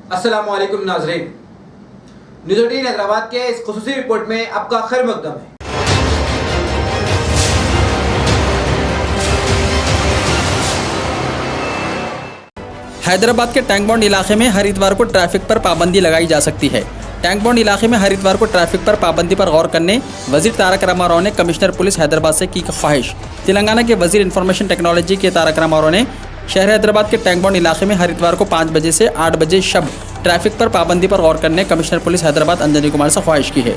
अस्सलामुअलैकुम नाज़रीन, न्यूज़ 18 हैदराबाद के इस खुसूसी रिपोर्ट में आपका खैर मकदम है। हैदराबाद के टैंक बॉन्ड इलाके में हर इतवार को ट्रैफिक पर पाबंदी लगाई जा सकती है। टैंक बॉन्ड इलाके में हर इतवार को ट्रैफिक पर पाबंदी पर गौर करने वजीर तारक रामाराव ने कमिश्नर पुलिस हैदराबाद से की ख्वाहिश। तेलंगाना के वजीर इंफॉर्मेशन टेक्नोलॉजी के तारक रामाराव ने शहर हैदराबाद के टैंक बॉन्ड इलाके में हर इतवार को 5 बजे से 8 बजे शब ट्रैफिक पर पाबंदी पर गौर करने कमिश्नर पुलिस हैदराबाद अंजनी कुमार से ख्वाहिश की है।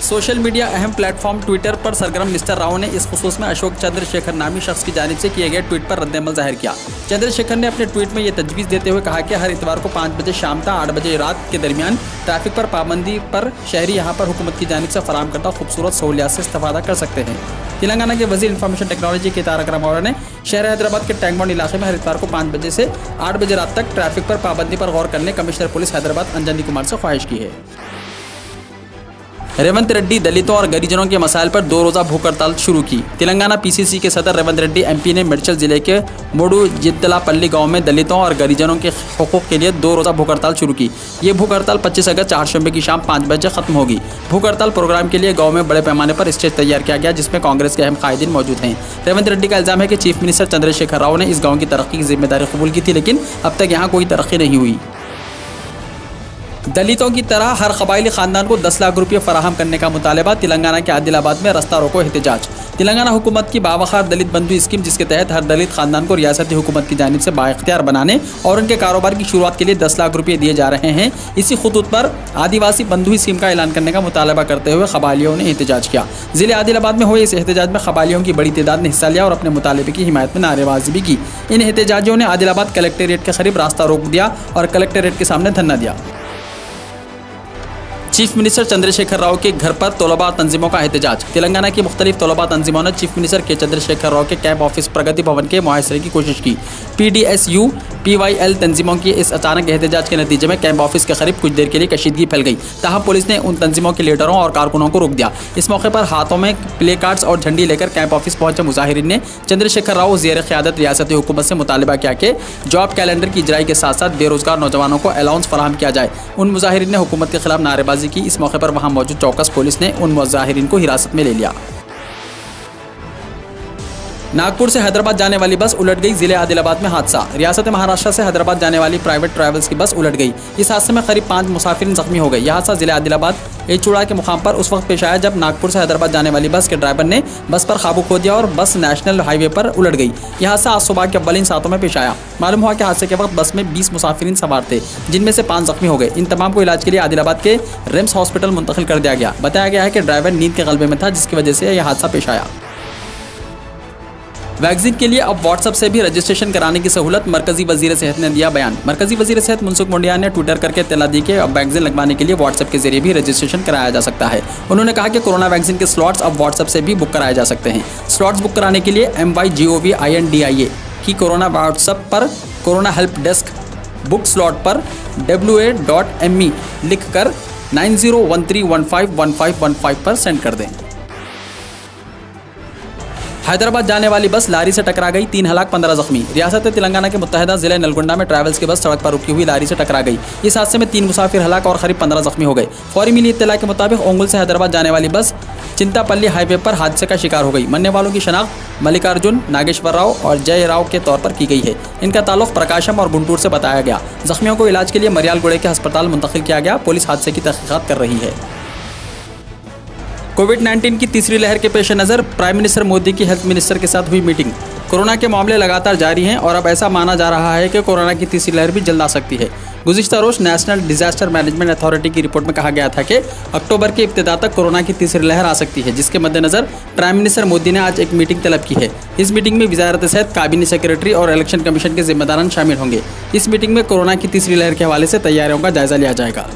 सोशल मीडिया अहम प्लेटफॉर्म ट्विटर पर सरगर्म मिस्टर राव ने इस खुसूस में अशोक चंद्रशेखर नामी शख्स की जानिब से किए गए ट्वीट पर रद्द-ए-अमल जाहिर किया। चंद्रशेखर ने अपने ट्वीट में ये तजवीज़ देते हुए कहा कि हर इतवार को 5 बजे शाम तक 8 बजे रात के दरमियान ट्रैफिक पर पाबंदी पर शहरी यहाँ पर हुकूमत की जानिब से फराहम करता खूबसूरत सहूलियात से इस्तेफादा कर सकते हैं। तेलंगाना के वजीर इंफॉर्मेशन टेक्नोलॉजी के तारक रामाराव ने शहर हैदराबाद के टैंक बॉन्ड इलाके में हर इतवार को 5 बजे से 8 बजे रात तक ट्रैफिक पर पाबंदी पर गौर करने कमिश्नर पुलिस हैदराबाद अंजनी कुमार से ख्वाहिश की है। रेवंत रेड्डी दलितों और गरीजनों के मसाइल पर 2 रोज़ा भूख हड़ताल शुरू की। तेलंगाना पीसीसी के सदर रेवंत रेड्डी एमपी ने मेडचल जिले के मोडू जिद्दलापल्ली गांव में दलितों और गरीजनों के हकूक़ के लिए 2 रोज़ा भूख हड़ताल शुरू की। ये भूख हड़ताल 25 अगस्त चारशंबे की शाम 5 बजे खत्म होगी। भूख हड़ताल प्रोग्राम के लिए गाँव में बड़े पैमाने पर स्टेज तैयार किया गया, जिसमें कांग्रेस के अहम कायदीन मौजूद हैं। रेवंत रेड्डी का इल्ज़ाम है कि चीफ मिनिस्टर चंद्रशेखर राव ने इस गाँव की तरक्की की जिम्मेदारी कबूल की थी, लेकिन अब तक यहाँ कोई तरक्की नहीं हुई। दलितों की तरह हर कबायली खानदान को 10 लाख रुपये फराहम करने का मुतालबा। तेलंगाना के आदिलाबाद में रास्ता रोको एहतजाज। तेलंगाना हुकूमत की बावखार दलित बंधु स्कीम, जिसके तहत हर दलित खानदान को रियासती हुकूमत की जानिब से बाइख्तियार बनाने और उनके कारोबार की शुरुआत के लिए 10 लाख रुपये दिए जा रहे हैं। इसी खुतूत पर आदिवासी बंधु स्कीम का ऐलान करने का मुतालबा करते हुए कबायलियों ने एहतजाज किया। ज़िले आदिलाबाद में हुए इस एहतजाज में कबायलियों की बड़ी तादाद ने हिस्सा लिया और अपने मुतालबे की हिमायत में नारेबाजी भी की। इन एहतजाजियों ने आदिलाबाद कलेक्टेरिएट के करीब रास्ता रोक दिया और कलेक्टेरिएट के सामने धरना दिया। चीफ मिनिस्टर चंद्रशेखर राव के घर पर तलबा तंजीमों का एहतजाज। तेलंगाना की मुख्तलिफ तलबा तंजीमों ने चीफ मिनिस्टर के चंद्रशेखर राव के कैंप ऑफिस प्रगति भवन के मुहासरे की कोशिश की। PDSU PYL तंजीमों की इस अचानक एहतजाज के नतीजे में कैंप ऑफिस के करीब कुछ देर के लिए कशीदगी फैल गई। ताहम पुलिस ने उन तंजीमों के लीडरों और कारकुनों को रोक दिया। इस मौके पर हाथों में प्ले कार्ड्स और झंडी लेकर कैंप ऑफिस पहुंचे मुजाहिरीन ने चंद्रशेखर राव ज़ेर क़यादत रियासती हुकूमत से मुतालबा किया कि जॉब कैलेंडर की इजराई के साथ साथ बेरोजगार नौजवानों को अलाउंस फराहम किया जाए। उन मुजाहिरीन ने हुकूमत के खिलाफ नारेबाजी की। इस मौके पर वहां मौजूद चौकस पुलिस ने उन मुजाहिरीन को हिरासत में ले लिया। नागपुर से हैदराबाद जाने वाली बस उलट गई। जिले आदिलाबाद में हादसा। रियासत महाराष्ट्र से हैदराबाद जाने वाली प्राइवेट ट्रैवल्स की बस उलट गई। इस हादसे में करीब 5 मुसाफिर जख्मी हो गए। यह हादसा जिले आदिलाबाद एचूड़ा के मुकाम पर उस वक्त पेश आया जब नागपुर से हैदराबाद जाने वाली बस के ड्राइवर ने बस पर काबू खो दिया और बस नेशनल हाईवे पर उलट गई। यह हादसा आज सुबह के अव्वल इन सातों में पेश आया। मालूम हुआ कि हादसे के वक्त बस में 20 मुसाफिरीन सवार थे, जिनमें से 5 जख्मी हो गए। इन तमाम को इलाज के लिए आदिलाबाद के रिम्स हॉस्पिटल मुंतकिल कर दिया गया। बताया गया है कि ड्राइवर नींद के गलबे में था, जिसकी वजह से यह हादसा पेश आया। वैक्सीन के लिए अब व्हाट्सएप से भी रजिस्ट्रेशन कराने की सहूलत। मरकजी वजीर सेहत ने दिया बयान। मरकजी वजीर सेहत मनसुख मंडाविया ने ट्विटर करके इत्तला दी कि अब वैक्सीन लगवाने के लिए व्हाट्सएप के जरिए भी रजिस्ट्रेशन कराया जा सकता है। उन्होंने कहा कि कोरोना वैक्सीन के स्लॉट्स अब व्हाट्सएप से भी बुक कराए जा सकते हैं। स्लॉट्स बुक कराने के लिए MYGOVINDIA की कोरोना व्हाट्सएप पर corona help desk book slot पर WA.ME लिख कर 9013151515 पर सेंड कर दें। हैदराबाद जाने वाली बस लारी से टकरा गई। 3 हलाक 15 जख्मी। रियासत तेलंगाना के मुत्तहदा जिले नलगोंडा में ट्रैवल्स की बस सड़क पर रुकी हुई लारी से टकरा गई। इस हादसे में 3 मुसाफिर हलाक और करीब 15 जख्मी हो गए। फौरी मिली इत्तला के मुताबिक ओंगुल से हैदराबाद जाने वाली बस चिंतापल्ली हाईवे पर हादसे का शिकार हो गई। मरने वालों की शनाख्त मल्लिकार्जुन नागेश्वर राव और जय राव के तौर पर की गई है। इनका ताल्लुक प्रकाशम और गुंटूर से बताया गया। जख्मियों को इलाज के लिए मरियालगुड़े के अस्पताल मुंतकिल किया गया। पुलिस हादसे की तहकीकात कर रही है। कोविड-19 की तीसरी लहर के पेश नज़र प्राइम मिनिस्टर मोदी की हेल्थ मिनिस्टर के साथ हुई मीटिंग। कोरोना के मामले लगातार जारी हैं और अब ऐसा माना जा रहा है कि कोरोना की तीसरी लहर भी जल्द आ सकती है। गुज़िश्ता रोज़ नेशनल डिजास्टर मैनेजमेंट अथॉरिटी की रिपोर्ट में कहा गया था कि अक्टूबर के इब्तिदा तक कोरोना की तीसरी लहर आ सकती है, जिसके मद्देनज़र प्राइम मिनिस्टर मोदी ने आज एक मीटिंग तलब की है। इस मीटिंग में वजारत सेहत, काबीना सेक्रेटरी और इलेक्शन कमीशन के जिम्मेदारान शामिल होंगे। इस मीटिंग में कोरोना की तीसरी लहर के हवाले से तैयारियों का जायजा लिया जाएगा।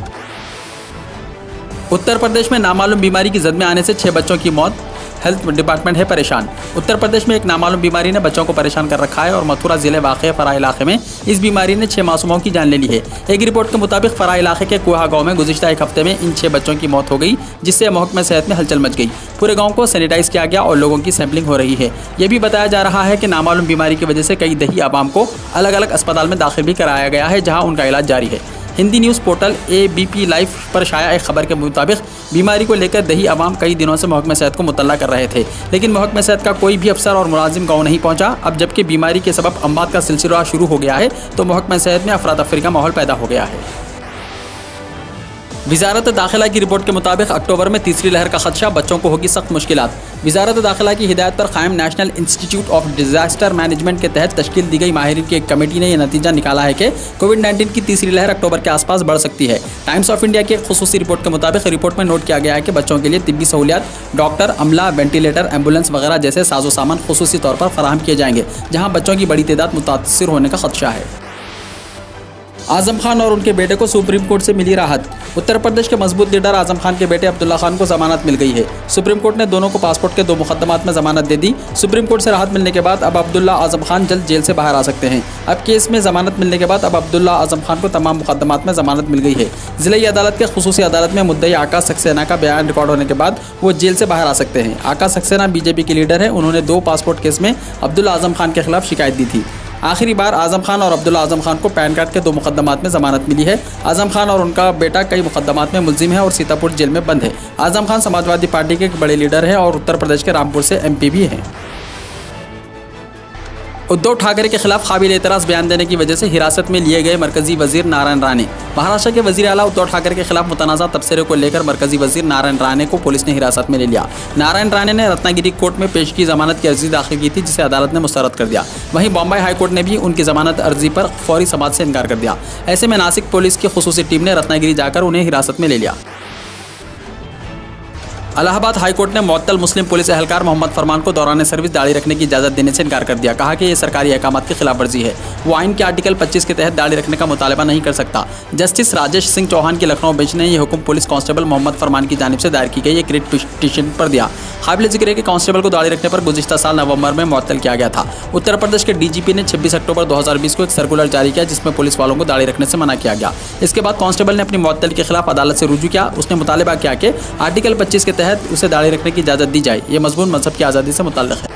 उत्तर प्रदेश में नामालूम बीमारी की जद में आने से 6 बच्चों की मौत। हेल्थ डिपार्टमेंट है परेशान। उत्तर प्रदेश में एक नामालूम बीमारी ने बच्चों को परेशान कर रखा है और मथुरा जिले वाक़े फरा इलाके में इस बीमारी ने 6 मासूमों की जान ले ली है। एक रिपोर्ट के मुताबिक फरा इलाके के कुहा गांव में गुज़िश्ता एक हफ्ते में इन 6 बच्चों की मौत हो गई, जिससे महकमा सेहत में हलचल मच गई। पूरे गाँव को सैनिटाइज किया गया और लोगों की सैंपलिंग हो रही है। यह भी बताया जा रहा है कि नामालूम बीमारी की वजह से कई दही आवाम को अलग अलग अस्पताल में दाखिल भी कराया गया है, जहाँ उनका इलाज जारी है। Hindi news portal ABP live पर शाया एक खबर के मुताबिक बीमारी को लेकर दही अवाम कई दिनों से महकमा सेहत को मुतल्ला कर रहे थे, लेकिन महकमा सेहत का कोई भी अफसर और मुलाजिम गाँव नहीं पहुँचा। अब जबकि बीमारी के सबब अमवात का सिलसिला शुरू हो गया है तो महकमा सेहत में अफरा तफरी का माहौल पैदा हो गया है। वजारत दाखिला की रिपोर्ट के मुताबिक अक्टूबर में तीसरी लहर का खदशा, बच्चों को होगी सख्त मुश्किलात। वजारत दाखिला की हिदायत पर कायम national institute of disaster management के तहत तश्कील दी गई माहिरीन की एक कमेटी ने यह नतीजा निकाला है कि कोविड-19 की तीसरी लहर अक्टूबर के आसपास बढ़ सकती है। टाइम्स ऑफ इंडिया की एक खुसूसी रिपोर्ट के मुताबिक रिपोर्ट में नोट किया गया है कि बच्चों के लिए तिब्बी सहूलियात, डॉक्टर, अमला, वेंटिलेटर, एम्बुलेंस वगैरह जैसे साजो सामान खुसूसी तौर पर फराहम किए जाएंगे, जहाँ बच्चों की बड़ी तादाद मुतासिर होने का खदशा है। आजम खान और उनके बेटे को सुप्रीम कोर्ट से मिली राहत। उत्तर प्रदेश के मजबूत लीडर आजम खान के बेटे अब्दुल्ला खान को जमानत मिल गई है। सुप्रीम कोर्ट ने दोनों को पासपोर्ट के 2 मुकदमात में जमानत दे दी। सुप्रीम कोर्ट से राहत मिलने के बाद अब अब्दुल्ला आजम खान जल्द जेल से बाहर आ सकते हैं। अब केस में जमानत मिलने के बाद अब अब्दुल्ला आजम खान को तमाम मुकदमात में जमानत मिल गई है। जिले अदालत के खुसूसी अदालत में मुद्दई आकाश सक्सेना का बयान रिकॉर्ड होने के बाद वो जेल से बाहर आ सकते हैं। आकाश सक्सेना बीजेपी के लीडर हैं। उन्होंने 2 पासपोर्ट केस में अब्दुल्ला आजम खान के खिलाफ शिकायत दी थी। आखिरी बार आजम खान और अब्दुल्ला आजम खान को पैन कार्ड के 2 मुकदमात में जमानत मिली है। आजम खान और उनका बेटा कई मुकदमात में मुलजिम है और सीतापुर जेल में बंद है। आजम खान समाजवादी पार्टी के एक बड़े लीडर हैं और उत्तर प्रदेश के रामपुर से MP भी हैं। उद्धव ठाकरे के खिलाफ काबिल एतराज बयान देने की वजह से हिरासत में लिए गए मरकजी वजीर नारायण राणे। महाराष्ट्र के वजीर आला उद्धव ठाकरे के खिलाफ मुतनाज़ा तबसरे को लेकर मरकजी वजीर नारायण राणे को पुलिस ने हिरासत में ले लिया। नारायण राणे ने रत्नागिरी कोर्ट में पेश की जमानत की अर्जी दाखिल की थी, जिसे अदालत ने मुस्तरद कर दिया। वहीं बॉम्बे हाई कोर्ट ने भी उनकी जमानत अर्जी पर फौरी समाअत से इनकार कर दिया। ऐसे में नासिक पुलिस की खुसूसी टीम ने रत्नागिरी जाकर उन्हें हिरासत में ले लिया। इलाहाबाद हाईकोर्ट ने मुअत्तल मुस्लिम पुलिस एहलकार मोहम्मद फरमान को दौरान सर्विस दाढ़ी रखने की इजाज़त देने से इनकार कर दिया। कहा कि यह सरकारी अहकामात की खिलाफ वर्जी है। वो आइन के आर्टिकल 25 के तहत दाढ़ी रखने का मुतालबा नहीं कर सकता। जस्टिस राजेश सिंह चौहान की लखनऊ बेंच ने यह हुक्म पुलिस कांस्टेबल मोहम्मद फरमान की जानिब से दायर की गई एक रिट पिटीशन पर दिया। काबिल जिक्र है कि कांस्टेबल को दाढ़ी रखने पर गुज़िश्ता साल नवंबर में मुअत्तल किया गया था। उत्तर प्रदेश के DGP ने 26 अक्टूबर 2020 को एक सर्कुलर जारी किया, जिसमें पुलिस वालों को दाढ़ी रखने से मना किया गया। इसके बाद कांस्टेबल ने अपनी मुअत्तल के खिलाफ अदालत से रुजू किया। उसने मुतालबा किया कि आर्टिकल 25 के तहत उसे दाढ़ी रखने की इजाज़त दी जाए। ये मजमून मजहब की आज़ादी से मुताल्लिक़ है।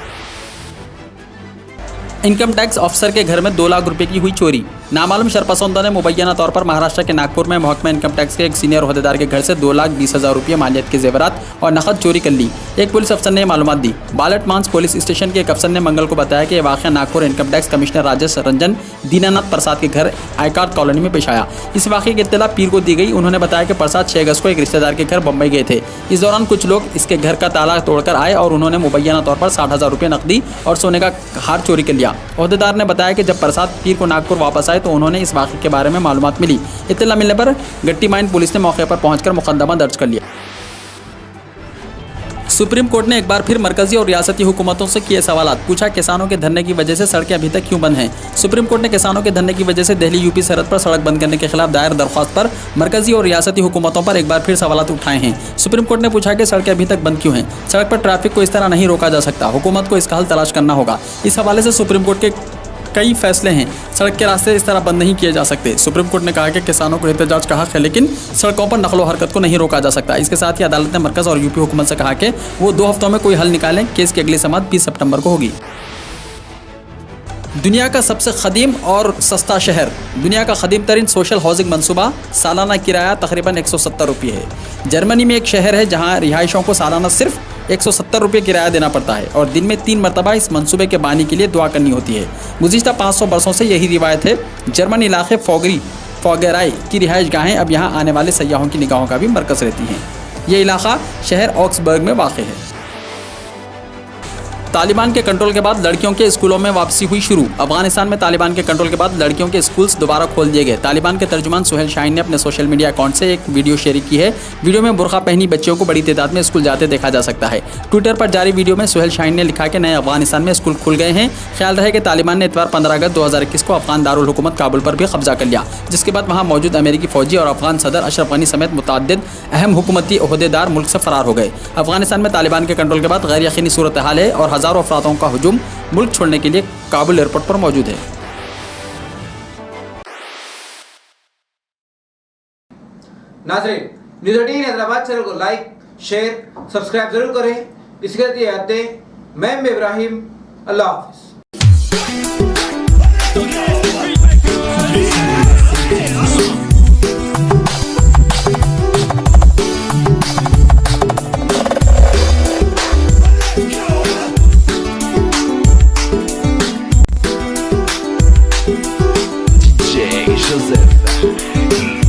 इनकम टैक्स अफसर के घर में 2 लाख रुपए की हुई चोरी। नामालूम शरपसंदों ने मुबैना तौर पर महाराष्ट्र के नागपुर में महकमा इनकम टैक्स के एक सीनियर ओहदेदार के घर से 2,20,000 रुपये मालियत के जेवरात और नकद चोरी कर ली। एक पुलिस अफसर ने मालूमात दी। बालट मांस पुलिस स्टेशन के एक अफसर ने मंगल को बताया कि यह वाक़या Nagpur income tax commissioner Rajesh Ranjan Dinanath Prasad के घर आयकार्ड कॉलोनी में पेश आया। इस वाक़े की इत्तला पीर को दी गई। उन्होंने बताया कि प्रसाद 6 अगस्त को एक रिश्तेदार के घर बम्बई गए थे। इस दौरान कुछ लोग इसके घर का ताला तोड़कर आए और उन्होंने मुबैना तौर पर 60,000 रुपये नकदी और सोने का हार चोरी कर लिया। ओहदेदार ने बताया कि जब प्रसाद पीर को नागपुर वापस आए तो उन्होंने इस वाक़े के बारे में मालूमात मिली। इत्तला मिलने पर गट्टी माइन पुलिस ने मौके पर पहुंचकर मुकदमा दर्ज कर लिया। सुप्रीम कोर्ट ने एक बार फिर मरकजी और रियासती हुकूमतों से किए सवालात। पूछा, किसानों के धरने की वजह से सड़कें अभी तक क्यों बंद हैं। सुप्रीम कोर्ट ने किसानों के धरने की वजह से दिल्ली यूपी सरहद पर सड़क बंद करने के खिलाफ दायर दरख्वास्त पर मरकजी और रियासती हुकूमतों पर एक बार फिर सवालात उठाए हैं। सुप्रीम कोर्ट ने पूछा कि सड़कें अभी तक बंद क्यों हैं। सड़क पर ट्रैफिक को इस तरह नहीं रोका जा सकता। हुकूमत को इसका हल तलाश करना होगा। इस हवाले से सुप्रीम कोर्ट के कई फैसले हैं। सड़क के रास्ते इस तरह बंद नहीं किए जा सकते। सुप्रीम कोर्ट ने कहा कि किसानों को एहतजाज का हक है, लेकिन सड़कों पर नकलो हरकत को नहीं रोका जा सकता। इसके साथ ही अदालत ने मरकज़ और यूपी हुकूमत से कहा कि वो 2 हफ्तों में कोई हल निकालें। केस की अगली समाअत 20 सितंबर को होगी। दुनिया का सबसे ख़दीम और सस्ता शहर। दुनिया का ख़दीम तरीन सोशल हाउसिंग मनसूबा, सालाना किराया तकरीबन 170 रुपये है। जर्मनी में एक शहर है जहाँ रिहाइशों को सालाना सिर्फ 170 रुपये किराया देना पड़ता है और दिन में 3 मरतबा इस मंसूबे के बानी के लिए दुआ करनी होती है। गुज़िश्ता 500 बरसों से यही रिवायत है। जर्मन इलाके फॉगेराई की रिहाइश गाहें अब यहाँ आने वाले सयाहों की निगाहों का भी मरकज़ रहती हैं। ये इलाका शहर ऑक्सबर्ग में वाक़ है। तालिबान के कंट्रोल के बाद लड़कियों के स्कूलों में वापसी हुई शुरू। अफगानिस्तान में तालिबान के कंट्रोल के बाद लड़कियों के स्कूल्स दोबारा खोल दिए गए। तालिबान के तर्जुमान सुहेल शाहीन ने अपने सोशल मीडिया अकाउंट से एक वीडियो शेयर की है। वीडियो में बुर्का पहनी बच्चियों को बड़ी तादाद में स्कूल जाते देखा जा सकता है। ट्विटर पर जारी वीडियो में सुहेल शाहीन ने लिखा कि नए अफगानिस्तान में स्कूल खुल गए हैं। ख्याल रहे कि तालिबान ने इतवार 15 अगस्त 2021 को अफगान दारुल हुकूमत काबुल पर भी कब्जा कर लिया, जिसके बाद वहाँ मौजूद अमेरिकी फौजी और अफगान सदर अशरफ गनी समेत मुतअद्दिद अहम हुकूमती ओहदेदार मुल्क से फरार हो गए। अफगानिस्तान में तालिबान के कंट्रोल के बाद गैर यकीनी सूरत हाल है और हज़ारों अफरादों का हुजूम मुल्क छोड़ने के लिए काबुल एयरपोर्ट पर मौजूद है। नाज़रीन, न्यूज़ 18 हैदराबाद चैनल को लाइक, शेयर, सब्सक्राइब जरूर करें। इसके लिए याद दें, मैं इब्राहिम, अल्लाह हाफिज़। Joseph.